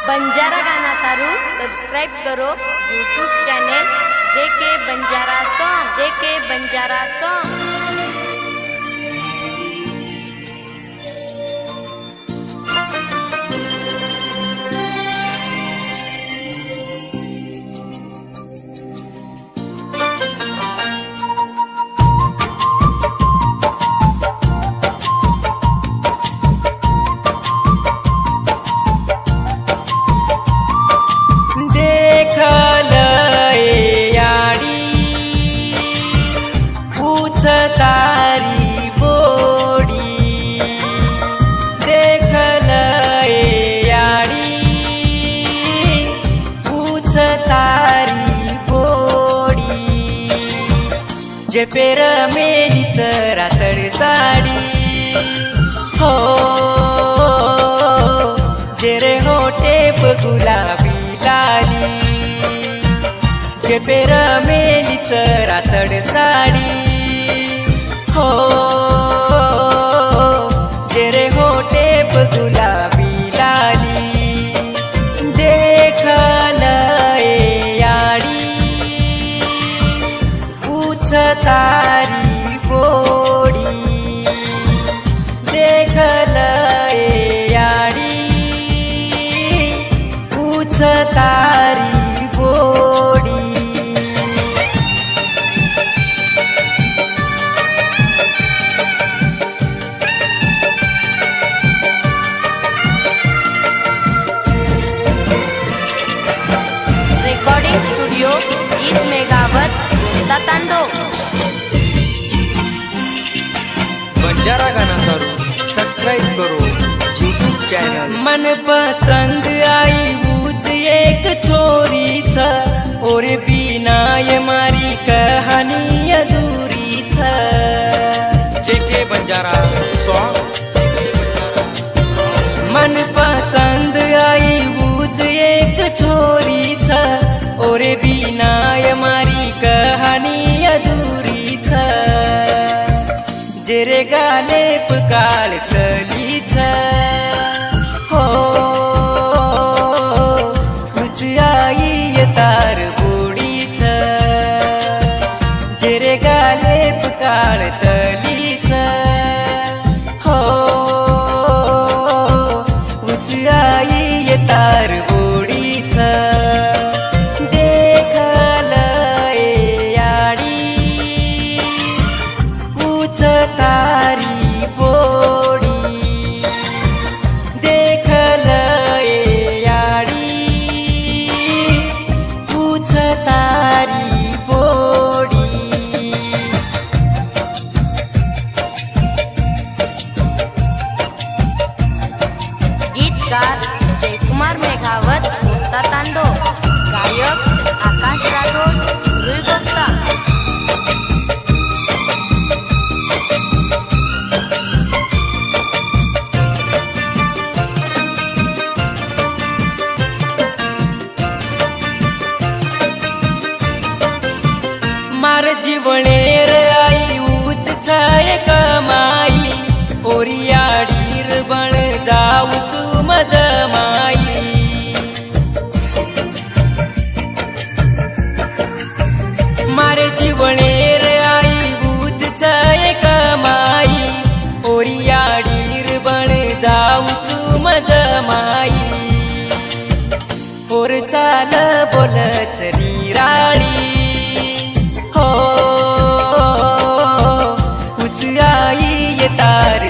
बंजारा गाना सारू सब्सक्राइब करो YouTube channel JK Banjara song. तारी बोड़ी देखल याड़ी पूछ तारी बोड़ी जे पेर मेली रातड़ साड़ी हो जे रे होठे गुलाबी लाली जे पेर मेली रातड़ साड़ी हो जेरे होठे गुलाबी लाली देखल याड़ी पूछ तारी बोड़ी देखल याड़ी पूछ तारी बोड़ी। स्टूडियो गीत मेगावर तांडो बंजारा गाना सारू सब्सक्राइब करो यूट्यूब चैनल। मन पसंद आई बुझ एक छोरी छ और बिना ये मारी कहानी अधूरी छ जेके बंजारा सॉन्ग। मन पसंद आई बुझ एक छोरी छ और बिना ये मारी कहानी अधूरी छ जेरे गाले पकाल तली छ हो कुछ आई ये तार बूढ़ी छ जेरे गाले पकाल तली छ हो कुछ आई ये तार बूढ़ी छ तारी बोड़ी देखल याड़ी पूछ तारी बोड़ी। गीतकार जयकुमार मेघावत तांडो, गायक आकाश राठोड रुईगोस्ता। मार जीवनेर आई उच छाय कमाई ओरियाडीर बण जाऊचू मजमाई मारे जीवनेर आई उच छाय कमाई ओरियाडीर बण जाऊचू मजमाई और चाल बोलच निराळी हो कुछ आई ये तार